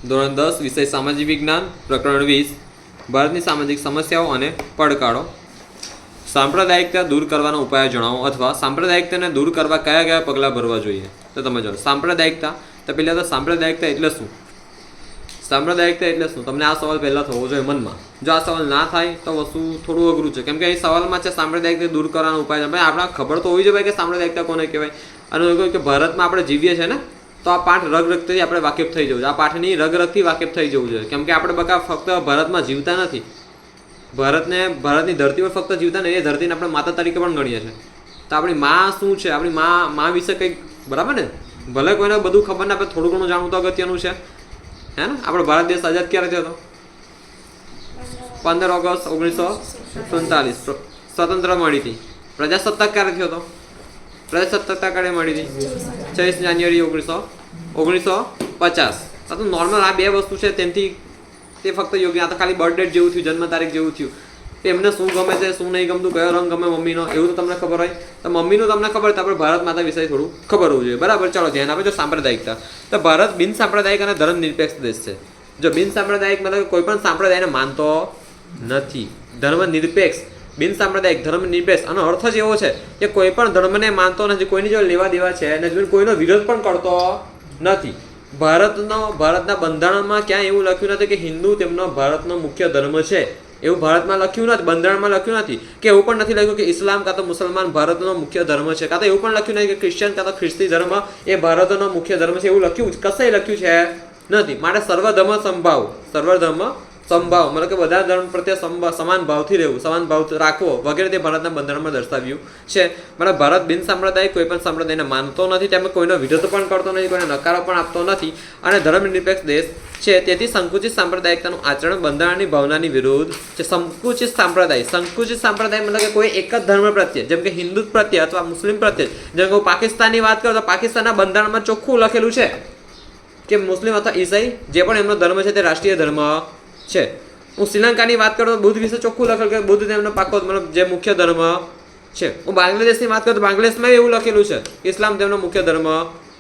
ધોરણ 10 વિષય સામાજિક વિજ્ઞાન પ્રકરણ 20 ભારતની સામાજિક સમસ્યાઓ અને પડકારો. સાંપ્રદાયિકતા દૂર કરવાના ઉપાયો જણાવો અથવા સાંપ્રદાયિકતાને દૂર કરવા કયા કયા પગલાં ભરવા જોઈએ. તો તમે જાણો સાંપ્રદાયિકતા, તો પહેલાં તો સાંપ્રદાયિકતા એટલે શું? સાંપ્રદાયિકતા એટલે શું? તમને આ સવાલ પહેલાં થવો જોઈએ મનમાં. જો આ સવાલ ના થાય તો વસ્તુ થોડું અઘરું છે, કેમ કે અહીં સવાલમાં છે સાંપ્રદાયિકતા દૂર કરવાનો ઉપાય. ભાઈ આપણે ખબર તો હોવી જોઈએ કે સાંપ્રદાયિકતા કોને કહેવાય. અને એવું કે ભારતમાં આપણે જીવીએ છીએ ને, તો આ પાઠ રગરગથી આપણે વાકેફ થઈ જવું જોઈએ. આ પાઠની રગરગથી વાકેફ થઈ જવું જોઈએ, કેમ કે આપણે બકા ફક્ત ભારતમાં જીવતા નથી, ભારતની ધરતી પર ફક્ત જીવતા નહીં, એ ધરતીને આપણે માતા તરીકે પણ ગણીએ છીએ. તો આપણી માં શું છે, આપણી માં વિશે કંઈક, બરાબર ને? ભલે કોઈને બધું ખબર ના, આપણે થોડું ઘણું જાણવું તો અગત્યનું છે, હે ને? આપણો ભારત દેશ આઝાદ ક્યારે થયો હતો? 15 ઓગસ્ટ 1947 સ્વતંત્ર મળી હતી. પ્રજાસત્તાક ક્યારે થયો હતો? પ્રજાસત્તાક ક્યારે મળી હતી? 26 જાન્યુઆરી 1950. તો નોર્મલ આ બે વસ્તુ છે, તેનાથી તે ફક્ત યોગ્ય. આ તો ખાલી બર્થ ડેટ જેવું થયું, જન્મ તારીખ જેવું થયું. એમને શું ગમે છે, શું નહીં ગમતું, કયો રંગ ગમે મમ્મીનો, એવું તો તમને ખબર હોય. તો મમ્મીનું તમને ખબર હોય તો આપણે ભારત માતા વિષય થોડું ખબર હોવું જોઈએ, બરાબર? ચાલો ધ્યાન આપે. જો સાંપ્રદાયિકતા, તો ભારત બિન સાંપ્રદાયિક અને ધર્મ નિરપેક્ષ દેશ છે. જો બિન સાંપ્રદાયિક મતલબ કોઈ પણ સાંપ્રદાયને માનતો નથી. ધર્મ નિરપેક્ષ, બિન સાંપ્રદાયિક, ધર્મ નિરપેક્ષ, આનો અર્થ જ એવો છે કે કોઈ પણ ધર્મને માનતો નથી, કોઈની જો લેવા દેવા છે અને કોઈનો વિરોધ પણ કરતો નથી. ભારતના બંધારણમાં ક્યાંય એવું લખ્યું નથી કે હિન્દુ તેમનો ભારતનો મુખ્ય ધર્મ છે, એવું ભારતમાં લખ્યું નથી, બંધારણમાં લખ્યું નથી. કે એવું પણ નથી લખ્યું કે ઇસ્લામ કાં તો મુસલમાન ભારતનો મુખ્ય ધર્મ છે, કાં તો એવું પણ લખ્યું નથી કે ક્રિશ્ચિયન કાં તો ખ્રિસ્તી ધર્મ એ ભારતનો મુખ્ય ધર્મ છે, એવું લખ્યું કશે લખ્યું છે નથી. માટે સર્વધર્મ સંભાવ મતલબ કે બધા ધર્મ પ્રત્યે સમાન ભાવથી રહેવું, સમાન ભાવ રાખવો વગેરે તે ભારતના બંધારણમાં દર્શાવ્યું છે. મતલબ ભારત બિન સાંપ્રદાયિક, કોઈ પણ સંપ્રદાયને માનતો નથી, તેમાં કોઈનો વિરોધ પણ કરતો નથી, કોઈને નકારો પણ આપતો નથી અને ધર્મ નિરપેક્ષ દેશ છે. તેથી સંકુચિત સાંપ્રદાયિકતાનું આચરણ બંધારણની ભાવનાની વિરુદ્ધ છે. સંકુચિત સાંપ્રદાય મતલબ કે કોઈ એક જ ધર્મ પ્રત્યે, જેમ કે હિન્દુ પ્રત્યે અથવા મુસ્લિમ પ્રત્યે. જેમ કે હું પાકિસ્તાનની વાત કરું તો પાકિસ્તાનના બંધારણમાં ચોખ્ખું લખેલું છે કે મુસ્લિમ અથવા ઈસાઈ જે પણ એમનો ધર્મ છે તે રાષ્ટ્રીય ધર્મ છે. હું શ્રીલંકાની વાત કરું તો બુદ્ધ વિશે ચોખ્ખું લખેલું કે બુદ્ધ તેમનો પાકો મતલબ જે મુખ્ય ધર્મ છે. હું બાંગ્લાદેશની વાત કરું તો બાંગ્લાદેશમાં એવું લખેલું છે ઇસ્લામ તેમનો મુખ્ય ધર્મ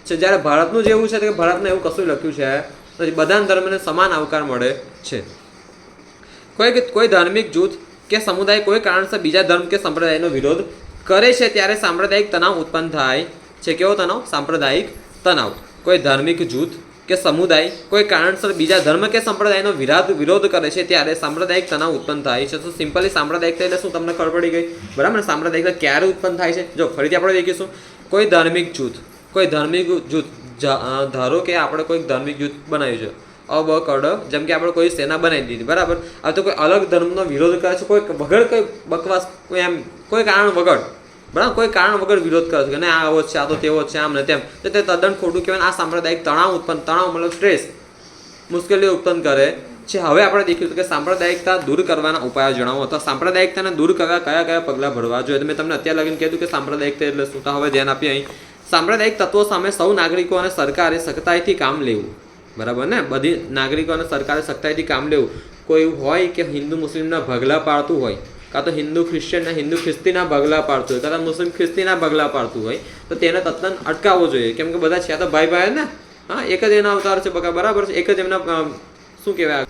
છે. જ્યારે ભારતનું જેવું છે કે ભારતમાં એવું કશું લખ્યું છે નથી. બધા ધર્મને સમાન આવકાર મળે છે. કોઈ ધાર્મિક જૂથ કે સમુદાય કોઈ કારણસર બીજા ધર્મ કે સંપ્રદાયનો વિરોધ કરે છે ત્યારે સાંપ્રદાયિક તણાવ ઉત્પન્ન થાય છે. કેવો તણાવ? સાંપ્રદાયિક તણાવ. કોઈ ધાર્મિક જૂથ કે સમુદાય કોઈ કારણસર બીજા ધર્મ કે સંપ્રદાયનો વિરોધ કરે છે ત્યારે સાંપ્રદાયિક તણાવ ઉત્પન્ન થાય છે. તો સિમ્પલી સાંપ્રદાયિકતા એટલે શું તમને ખબર પડી ગઈ, બરાબર ને? સાંપ્રદાયિકતા ક્યારે ઉત્પન્ન થાય છે? જો ફરીથી આપણે દેખીશું. કોઈ ધાર્મિક જૂથ ધારો કે આપણે કોઈ ધાર્મિક જૂથ બનાવ્યું છે, જેમ કે આપણે કોઈ સેના બનાવી દીધી, બરાબર? આ તો કોઈ અલગ ધર્મનો વિરોધ કરે છે, કોઈ વગર કોઈ બકવાસ, કોઈ કારણ વગર, બરાબર, કોઈ કારણ વગર વિરોધ કરે છે કે ના આવો છે, આ તો તેવો છે, આમ ને તેમ, તો તે તદ્દન ખોટું કહેવાય. આ સાંપ્રદાયિક તણાવ મતલબ સ્ટ્રેસ, મુશ્કેલીઓ ઉત્પન્ન કરે છે. હવે આપણે દેખ્યું કે સાંપ્રદાયિકતા દૂર કરવાના ઉપાયો જણાવો, તો સાંપ્રદાયિકતાને દૂર કરવા કયા કયા પગલાં ભરવા જોઈએ. મેં તમને અત્યારે લગીને કીધું કે સાંપ્રદાયિકતા એટલે શું. તો હવે ધ્યાન આપીએ અહીં. સાંપ્રદાયિક તત્વો સામે સૌ નાગરિકો અને સરકારે સખ્તાઈથી કામ લેવું, બરાબર ને? બધી નાગરિકો અને સરકારે સખ્તાઈથી કામ લેવું. કોઈ હોય કે હિન્દુ મુસ્લિમના ભાગલા પાડતું હોય, કાં તો હિન્દુ ક્રિશ્ચિયનના હિન્દુ ખ્રિસ્તીના ભાગલા પાડતું હોય, કાં તો મુસ્લિમ ખ્રિસ્તીના ભાગલા પાડતું હોય, તો તેને તદ્દન અટકાવવો જોઈએ. કેમ કે બધા છે તો ભાઈ ને, હા, એક જ એના અવતાર છે, બરાબર છે? એક જ એમના શું કહેવાય,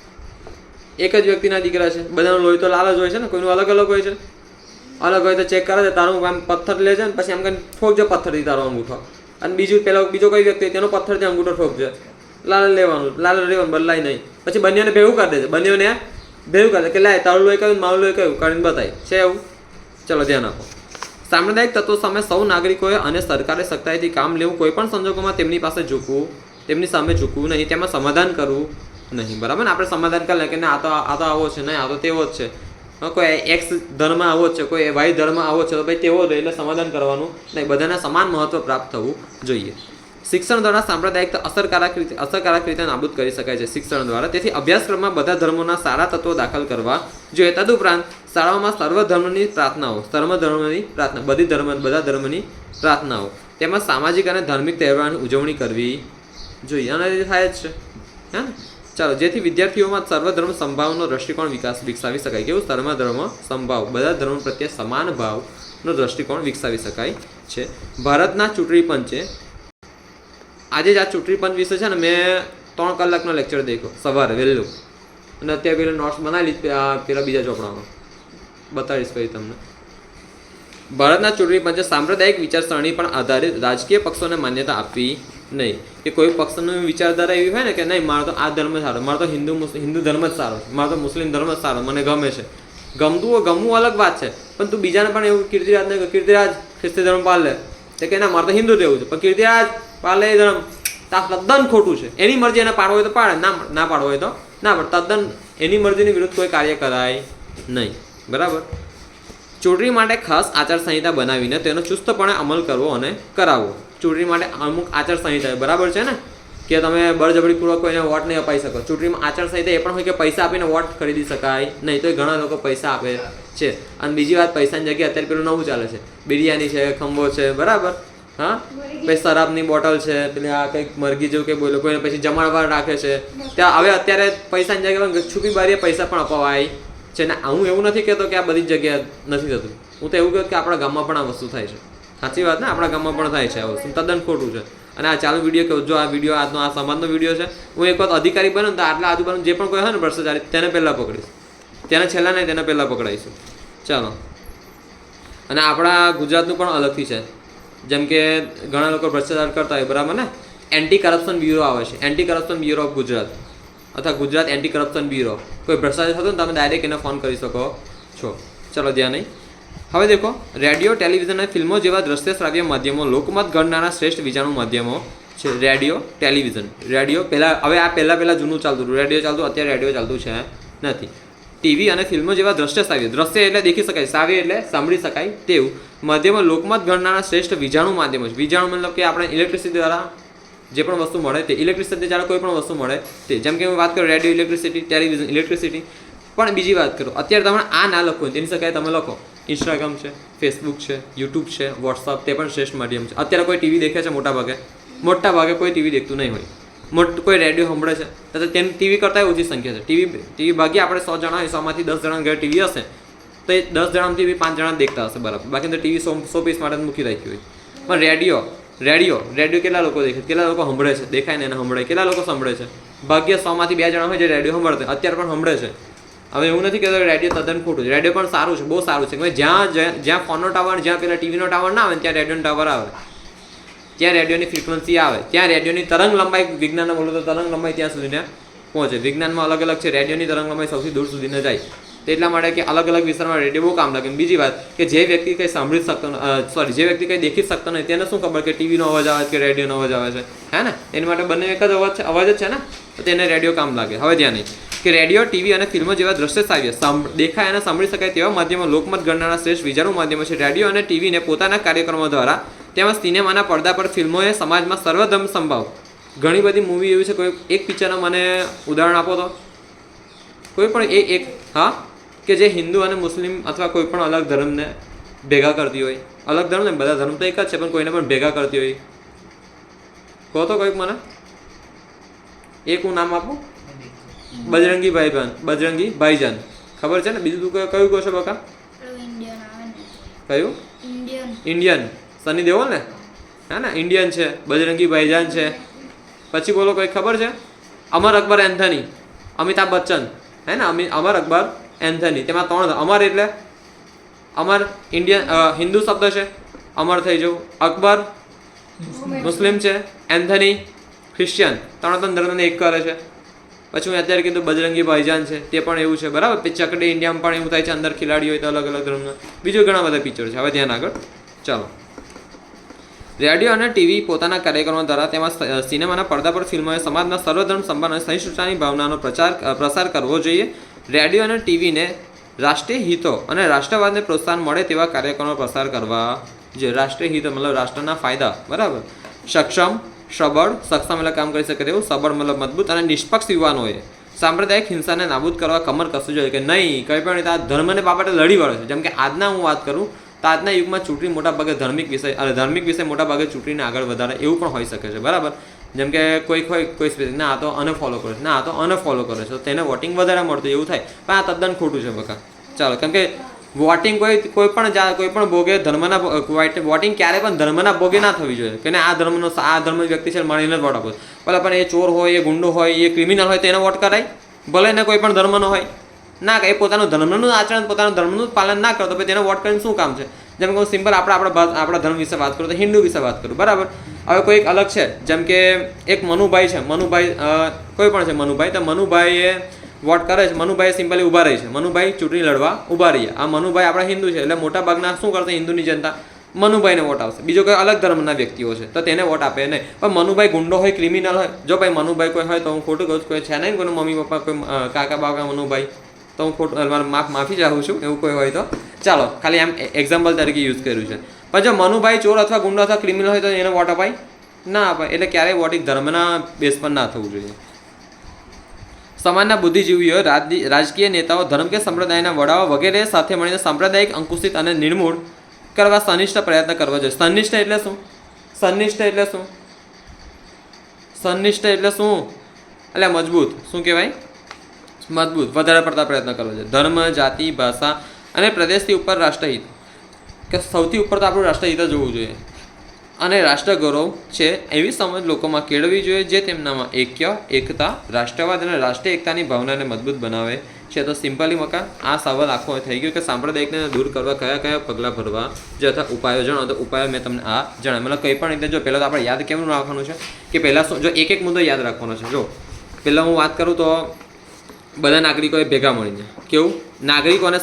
એક જ વ્યક્તિના દીકરા છે. બધાનું લોહી તો લાલ જ હોય છે ને, કોઈનું અલગ અલગ હોય છે. અલગ હોય તો ચેક કરે છે, તારું આમ પથ્થર લે છે ને પછી આમ કરીને ઠોકજો પથ્થરથી તારો અંગૂઠો, અને બીજો કોઈ વ્યક્તિ તેનો પથ્થરથી અંગૂઠો ઠોકજે. લાલ રહેવાનું બદલાય નહીં. પછી બંનેને ભેગું કરી દે છે, બંનેને ભેગું કરે કે લાય તારું લોહી કહ્યું, મારું લોહી કહ્યું, કરીને બતાય છે એવું. ચલો ધ્યાન આપો. સાંપ્રદાયિક તત્વો સામે સૌ નાગરિકોએ અને સરકારે સખ્તાઈથી કામ લેવું. કોઈ પણ સંજોગોમાં તેમની સામે ઝૂકવું નહીં, તેમાં સમાધાન કરવું નહીં, બરાબર ને? આપણે સમાધાન કરી લે કે ના આ તો આવો છે, નહીં આ તો તેવો જ છે, કોઈ એક્સ ધર્મ આવો જ છે, કોઈ વાય ધર્મ આવો છે, તો ભાઈ તેવો જ એટલે સમાધાન કરવાનું નહીં. બધાને સમાન મહત્વ પ્રાપ્ત થવું જોઈએ. શિક્ષણ દ્વારા સાંપ્રદાયિકતા અસરકારક રીતે નાબૂદ કરી શકાય છે, શિક્ષણ દ્વારા. તેથી અભ્યાસક્રમમાં બધા ધર્મોના સારા તત્વો દાખલ કરવા જોઈએ. તદુપરાંત શાળાઓમાં બધા ધર્મની પ્રાર્થનાઓ તેમજ સામાજિક અને ધાર્મિક તહેવારોની ઉજવણી કરવી જોઈએ. અને થાય જ છે, હે ને? ચાલો, જેથી વિદ્યાર્થીઓમાં સર્વધર્મ સંભાવનો દ્રષ્ટિકોણ વિકસાવી શકાય. કેવું? સર્વધર્મ સંભાવ, બધા ધર્મ પ્રત્યે સમાન ભાવનો દ્રષ્ટિકોણ વિકસાવી શકાય છે. ભારતના ચૂંટણી પંચે આજે જ આ ચૂંટણી પંચ વિશે છે ને મેં 3 કલાકનો લેક્ચર દેખો સવારે વહેલું, અને અત્યારે પેલા નોટ્સ બનાવી પેલા બીજા ચોપડામાં બતાવીશ પછી તમને. ભારતના ચૂંટણી પંચે સાંપ્રદાયિક વિચારસરણી પણ આધારિત રાજકીય પક્ષોને માન્યતા આપવી નહીં. કે કોઈ પક્ષની વિચારધારા એવી હોય ને કે નહીં મારો તો આ ધર્મ સારો, મારો તો હિન્દુ ધર્મ જ સારો, મારો તો મુસ્લિમ ધર્મ જ સારો, મને ગમે છે. ગમવું અલગ વાત છે, પણ તું બીજાને પણ એવું કીર્તિરાજ ખ્રિસ્તી ધર્મ પાલે તે કે ના મારે તો હિન્દુ રહેવું છે, પણ કીર્તિરાજ પાલે એ ધર્મ તદ્દન ખોટું છે. એની મરજી એને પાડવો હોય તો પાડે, ના પાડવો હોય તો ના, પણ તદ્દન એની મરજીની વિરુદ્ધ કોઈ કાર્ય કરાય નહીં. બરાબર. ચૂંટણી માટે ખાસ આચારસંહિતા બનાવીને તેનો ચુસ્તપણે અમલ કરવો અને કરાવવો. ચૂંટણી માટે અમુક આચારસંહિતા બરાબર છે ને, કે તમે બળજબરીપૂર્વક કોઈને વોટ નહીં અપાઈ શકો. ચૂંટણીમાં આચારસંહિતા એ પણ હોય કે પૈસા આપીને વોટ ખરીદી શકાય નહીં, તો ઘણા લોકો પૈસા આપે છે. અને બીજી વાત, પૈસાની જગ્યાએ અત્યારે પેલું નવું ચાલે છે, બિરયાની છે, ખંભો છે, બરાબર. હા, પછી શરાબની બોટલ છે, પેલી આ કંઈક મરઘી જેવું કંઈ બોલો, કોઈને પછી જમણવાર રાખે છે. ત્યાં હવે અત્યારે પૈસાની જગ્યાએ છુપી બારીએ પૈસા પણ અપાવાય છે ને. હું એવું નથી કહેતો કે આ બધી જ જગ્યાએ નથી થતું, હું તો એવું કહું કે આપણા ગામમાં પણ આ વસ્તુ થાય છે. સાચી વાત ને, આપણા ગામમાં પણ થાય છે આ વસ્તુ, તદ્દન ખોટું છે. અને આ ચાલુ વિડીયો કહું, જો આ વિડીયો આજનો આ સમાજનો વિડીયો છે, હું એક વખત અધિકારી બન્યો તો આટલા આજુબાજુ જે પણ કોઈ હોય ને ભ્રષ્ટાચારી તેને પહેલાં પકડીશ, તેને છેલ્લા નહીં તેને પહેલાં પકડાઈશું. ચાલો. અને આપણા ગુજરાતનું પણ અલગથી છે, જેમ કે ઘણા લોકો ભ્રષ્ટાચાર કરતા હોય બરાબર ને, એન્ટી કરપ્શન બ્યુરો આવે છે, anti corruption bureau of Gujarat અથવા ગુજરાત એન્ટી કરપ્શન બ્યુરો. કોઈ ભ્રષ્ટાચાર થતો ને તમે ડાયરેક્ટ એને ફોન કરી શકો છો. ચલો ધ્યાન નહીં. હવે દેખો, રેડિયો, ટેલિવિઝન અને ફિલ્મો જેવા દ્રશ્ય શ્રાવ્ય માધ્યમો લોકમત ગણનારા શ્રેષ્ઠ વિજાણુ માધ્યમો છે. Radio, television. રેડિયો પહેલાં, હવે આ પહેલાં જૂનું ચાલતું હતું, રેડિયો ચાલતું, અત્યારે રેડિયો ચાલતું છે નથી. ટીવી અને ફિલ્મો જેવા દ્રશ્ય શ્રાવ્ય, દ્રશ્ય એટલે દેખી શકાય, શ્રાવ્ય એટલે સાંભળી શકાય તેવું માધ્યમો લોકમત ગણનારા શ્રેષ્ઠ વિજાણુ માધ્યમો છે. વિજાણુ મતલબ કે આપણે ઇલેક્ટ્રિસિટી દ્વારા જે પણ વસ્તુ મળે તે, ઇલેક્ટ્રિસિટી દ્વારા કોઈ પણ વસ્તુ મળે તે. જેમ કે હું વાત કરું રેડિયો ઇલેક્ટ્રિસિટી, ટેલિવિઝન ઇલેક્ટ્રિસિટી. પણ બીજી વાત કરું, અત્યારે તમે આ ના લખો, તેની જગ્યાએ તમે લખો ઇન્સ્ટાગ્રામ છે, ફેસબુક છે, યુટ્યુબ છે, વોટ્સઅપ, તે પણ શ્રેષ્ઠ માધ્યમ છે. અત્યારે કોઈ ટીવી દેખે છે મોટા ભાગે કોઈ ટીવી દેખતું નહીં હોય. કોઈ રેડિયો સાંભળે છે તો તેની ટીવી કરતાં ઓછી સંખ્યા છે. ટીવી ભાગી આપણે 100 જણા હોય, 100માંથી 10 જણા ઘરે ટીવી હશે તો એ 10 જણામાંથી 5 જણા દેખતા હશે બરાબર, બાકી તો ટીવી 100 પીસ માટે મૂકી રાખ્યું હોય. પણ રેડિયો કેટલા લોકો દેખે, કેટલા લોકો સાંભળે છે, દેખાય ને એને સાંભળે, કેટલા લોકો સાંભળે છે? ભાગ્ય 100માંથી 2 જણા હોય જે રેડિયો સાંભળતા, અત્યારે પણ સાંભળે છે. હવે એવું નથી કહેતો રેડિયો તદ્દન ખોટું છે, રેડિયો પણ સારું છે, બહુ સારું છે. જ્યાં ફોનનો ટાવર, જ્યાં પેલા ટીવીનો ટાવર ના આવે ત્યાં રેડિયોનો ટાવર આવે, ત્યાં રેડિયોની ફ્રિકવન્સી આવે, ત્યાં રેડિયોની તરંગ લંબાઈ, વિજ્ઞાનના બોલો તો તરંગ લંબાઈ ત્યાં સુધીને પહોંચે. વિજ્ઞાનમાં અલગ અલગ છે, રેડિયોની તરંગ લંબાઈ સૌથી દૂર સુધીને જાય. એટલા માટે કે અલગ અલગ વિસ્તારમાં રેડિયો બહુ કામ લાગે. બીજી વાત કે જે વ્યક્તિ કંઈ સાંભળી શકતો, જે વ્યક્તિ કંઈ દેખી શકતો નહીં તેને શું ખબર કે ટીવીનો અવાજ આવે કે રેડિયોનો અવાજ આવે છે, હે ને? એની માટે બંને એક જ અવાજ જ છે ને, તો તેને રેડિયો કામ લાગે. હવે ધ્યાન નહીં કે રેડિયો, ટીવી અને ફિલ્મો જેવા દ્રશ્ય શ્રાવ્ય દેખાય અને સાંભળી શકાય તેવા માધ્યમો લોકમત ગણનારા શ્રેષ્ઠ વિજાણુ માધ્યમો છે. રેડિયો અને ટીવીને પોતાના કાર્યક્રમો દ્વારા તેમજ સિનેમાના પડદા પર ફિલ્મોએ સમાજમાં સર્વધર્મ સંભાવ. ઘણી બધી મૂવી એવી છે, કોઈ એક પિક્ચરના મને ઉદાહરણ આપો તો, કોઈ પણ એક હા, કે જે હિન્દુ અને મુસ્લિમ અથવા કોઈ પણ અલગ ધર્મને ભેગા કરતી હોય. અલગ ધર્મ ને, બધા ધર્મ તો એક જ છે, પણ કોઈને પણ ભેગા કરતી હોય. કહો તો કોઈક મને એક હું નામ આપું. બજરંગી ભાઈજાન ખબર છે ને? બીજું તું કયું કહો છો બકા? કયું? ઇન્ડિયન. સની દેઓલ ને, હે ને? ઇન્ડિયન છે, બજરંગી ભાઈજાન છે. પછી બોલો કોઈ ખબર છે? અમર અકબર એન્થની, અમિતાભ બચ્ચન, હે ને? અમર અકબર એન્થની. તેમાં 3 અમર એટલે અમર ઇન્ડિયન, હિન્દુ શબ્દ છે, અમર થઈ જવું. અકબર મુસ્લિમ છે, એન્થની ક્રિશ્ચિયન. 3 ધર્મને એક કરે છે. પછી હું અત્યારે કીધું બજરંગી ભાઈજાન છે, તે પણ એવું છે બરાબર. ચકડે ઇન્ડિયામાં પણ એવું થાય છે, અંદર ખિલાડી હોય તો અલગ અલગ ધર્મના. બીજું ઘણા બધા પિક્ચર છે. હવે ધ્યાન આગળ ચાલો. રેડિયો અને ટીવી પોતાના કાર્યક્રમો દ્વારા તેમાં સિનેમાના પડદા પર ફિલ્મોએ સમાજના સર્વધર્મ સંભાવ અને સહિષ્ણુતાની ભાવનાનો પ્રસાર કરવો જોઈએ. રેડિયો અને ટીવીને રાષ્ટ્રીય હિતો અને રાષ્ટ્રવાદને પ્રોત્સાહન મળે તેવા કાર્યક્રમો પ્રસાર કરવા જોઈએ. રાષ્ટ્રીય હિતો મતલબ રાષ્ટ્રના ફાયદા, બરાબર. સક્ષમ એટલે કામ કરી શકે તેવું, સબળ મતલબ મજબૂત અને નિષ્પક્ષ યુવાનોએ સાંપ્રદાયિક હિંસાને નાબૂદ કરવા કમર કસવું જોઈએ. કે નહીં, કંઈ પણ આ ધર્મને બાબતે લડી વળે છે. જેમ કે આજના હું વાત કરું તો આજના યુગમાં ચૂંટણી મોટાભાગે ધાર્મિક વિષય મોટાભાગે ચૂંટણીને આગળ વધારે એવું પણ હોઈ શકે છે, બરાબર. જેમ કે કોઈ ના આ તો અનફોલો કરે છે, તો તેને વોટિંગ વધારે મળતું એવું થાય, પણ આ તદ્દન ખોટું છે બકા. ચાલો, કેમ કે વોટિંગ કોઈ પણ ભોગે ધર્મના વોટિંગ ક્યારે પણ ધર્મના ભોગે ના થવી જોઈએ કે આ ધર્મનો વ્યક્તિ છે મારીને જ વોટ આપો. ભલે પણ એ ચોર હોય, એ ગુંડો હોય, એ ક્રિમિનલ હોય તેને વોટ કરાય, ભલે ને કોઈ પણ ધર્મનો હોય ના, એ પોતાનું ધર્મનું આચરણ, પોતાના ધર્મનું પાલન ના કરતો પછી તેને વોટ કરીને શું કામ છે. જેમ કે હું સિમ્પલ આપણા ધર્મ વિશે વાત કરું તો હિન્દુ વિશે વાત કરું, બરાબર. હવે કોઈ એક અલગ છે, જેમ કે એક મનુભાઈ છે, કોઈ પણ છે મનુભાઈ, તો મનુભાઈએ વોટ કરે છે, મનુભાઈ સિમ્પલી ઊભા રહી છે, મનુભાઈ ચૂંટણી લડવા ઊભા રહીએ. આ મનુભાઈ આપણા હિન્દુ છે એટલે મોટા ભાગના શું કરશે, હિન્દુની જનતા મનુભાઈને વોટ આવશે. બીજો કોઈ અલગ ધર્મના વ્યક્તિઓ છે તો તેને વોટ આપે નહીં. પણ મનુભાઈ ગુંડો હોય, ક્રિમિનલ હોય, જો ભાઈ મનુભાઈ કોઈ હોય તો હું ખોટું કહું છું, કોઈ છે નહીં કોઈનું મમ્મી પપ્પા, કોઈ કાકા બાકા મનુભાઈ, તો હું ખોટું માફી ચાહું છું, એવું કોઈ હોય તો ચાલો, ખાલી આમ એક્ઝામ્પલ તરીકે યુઝ કર્યું છે. પણ જો મનુભાઈ ચોર અથવા ગુંડો અથવા ક્રિમિનલ હોય તો એને વોટ અપાય ના અપાય. એટલે ક્યારેય વોટિંગ ધર્મના બેઝ પર ના થવું જોઈએ. સમાજના બુદ્ધિજીવીઓ, રાજકીય નેતાઓ, ધર્મ કે સંપ્રદાયના વડાઓ વગેરે સાથે મળીને સાંપ્રદાયિક અંકુશિત અને નિર્મૂળ કરવા સનિષ્ઠ પ્રયત્ન કરવા જોઈએ. સનિષ્ઠ એટલે શું? સનિષ્ઠ એટલે શું? સનિષ્ઠ એટલે શું? એટલે મજબૂત. શું કહેવાય? મજબૂત. વધારે પડતા પ્રયત્ન કરવા જોઈએ. ધર્મ, જાતિ, ભાષા અને પ્રદેશથી ઉપર રાષ્ટ્રહિત, કે સૌથી ઉપર તો આપણું રાષ્ટ્રહિત જ હોવું જોઈએ અને રાષ્ટ્રગૌરવ છે એવી સમજ લોકોમાં કેળવવી જોઈએ જે તેમનામાં એકતા, રાષ્ટ્રવાદ અને રાષ્ટ્રીય એકતાની ભાવનાને મજબૂત બનાવે છે. તો સિમ્પલી મકા આ સવાલ આખો થઈ ગયો કે સાંપ્રદાયિકને દૂર કરવા કયા પગલાં ભરવા જે અથવા ઉપાયો જણાવો. તો ઉપાયો મેં તમને આ જણાવ્યું. મતલબ કંઈ પણ રીતે જો પહેલાં તો આપણે યાદ કેવું રાખવાનું છે કે પહેલાં શું, જો એક મુદ્દો યાદ રાખવાનો છે. જો પહેલાં હું વાત કરું તો બધા નાગરિકોએ ભેગા મળીને, કેવું, નાગરિકો અને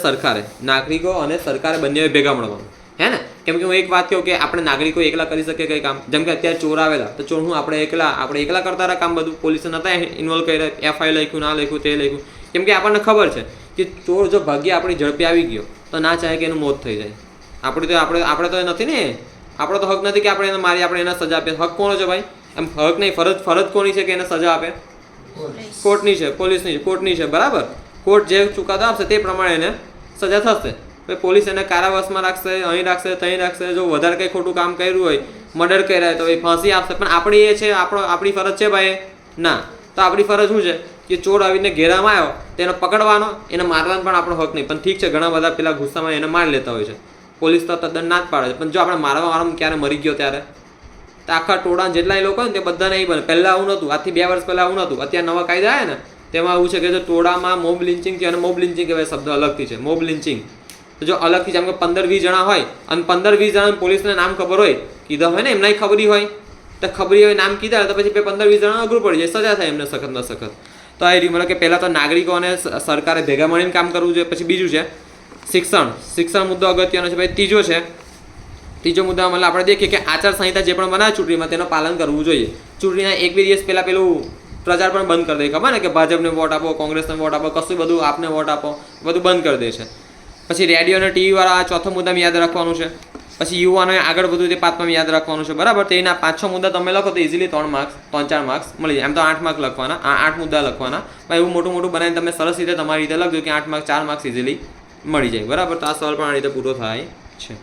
સરકારે બંને ભેગા મળવાનું, હે ને. કેમ કે હું એક વાત કહું કે આપણે નાગરિકો એકલા કરી શકીએ કંઈ કામ. જેમ કે અત્યારે ચોર આવેલા તો ચોર હું આપણે એકલા કરતા રહ્યા કામ બધું, પોલીસે નહોતા ઇન્વોલ્વ કર્યા, એફઆઈ લખ્યું, ના લખ્યું, તે લખ્યું. કેમ કે આપણને ખબર છે કે ચોર જો ભાગ્ય આપણી ઝડપે આવી ગયો તો ના ચાહે કે એનું મોત થઈ જાય. આપણે તો નથી ને, આપણો તો હક નથી કે આપણે એને મારી આપણે એને સજા આપીએ. હક કોનો છે ભાઈ? એમ હક નહીં, ફરજ કોની છે કે એને સજા આપે? કોર્ટની છે, પોલીસની છે, કોર્ટની છે, બરાબર. કોર્ટ જે ચુકાદો આપશે તે પ્રમાણે એને સજા થશે. પોલીસ એને કારાવાસમાં રાખશે, અહીં રાખશે, ત્યાં રાખશે. જો વધારે કંઈ ખોટું કામ કર્યું હોય, મર્ડર કર્યા હોય તો એ ફાંસી આપશે. પણ આપણી એ છે, આપણી ફરજ છે ભાઈ ના. તો આપણી ફરજ શું છે કે ચોર આવીને ઘેરામાં આવ્યો તેને પકડવાનો, એને મારવાનો પણ આપણો હક નહીં. પણ ઠીક છે, ઘણા બધા પેલા ગુસ્સામાં એને મારી લેતા હોય છે, પોલીસ તો તદ્દન ના જ પાડે છે. પણ જો આપણે મારવામાં ક્યારે મરી ગયો ત્યારે તો આખા ટોળા જેટલા લોકો ને તે બધા નહીં બને. પહેલાં આવું નહોતું, આજથી 2 વર્ષ પહેલાં આવું નહોતું. અત્યારે નવા કાયદા આવ્યા ને તેમાં એવું છે કે જો ટોળામાં મોબ લિન્ચિંગ છે, અને મોબ લિન્ચિંગ કહેવાય શબ્દ અલગથી છે, મોબ લિન્ચિંગ. તો જો અલગથી જેમ કે 15-20 જણા હોય અને 15-20 જણા પોલીસને નામ ખબર હોય, કીધા હોય ને, એમના ખબરી હોય તો ખબરી હોય નામ કીધા તો પછી 15-20 જણા અઘરું પડી જાય, સજા થાય એમને સખતમાં સખત. તો આ મતલબ કે પહેલાં તો નાગરિકો અને સરકારે ભેગા મળીને કામ કરવું જોઈએ. પછી બીજું છે શિક્ષણ મુદ્દો અગત્યનો છે ભાઈ. ત્રીજો મુદ્દા મતલબ આપણે દેખીએ કે આચારસંહિતા જે પણ બનાવે ચૂંટણીમાં તેનું પાલન કરવું જોઈએ. ચૂંટણીના 1-2 દિવસ પહેલાં પેલું પ્રચાર પણ બંધ કરી દે, ખબર ને, કે ભાજપને વોટ આપો, કોંગ્રેસને વોટ આપો, કશું બધું આપને વોટ આપો, બધું બંધ કરી દે છે. પછી રેડિયો અને ટીવીવાળા આ ચોથો મુદ્દામાં યાદ રાખવાનું છે. પછી યુવાનોએ આગળ બધું તે 5માં યાદ રાખવાનું છે, બરાબર. તો એના 5-6 મુદ્દા તમે લખો તો ઇઝીલી 3-4 માર્ક્સ મળી જાય. એમ તો 8 માર્ક લખવાના, 8 મુદ્દા લખવાના. ભાઈ એવું મોટું બનાવીને તમે સરસ રીતે તમારી રીતે લખજો કે 8 માર્ક 4 માર્ક્સ ઇઝીલી મળી જાય, બરાબર. તો આ સવાલ પણ આ રીતે પૂરો થાય છે.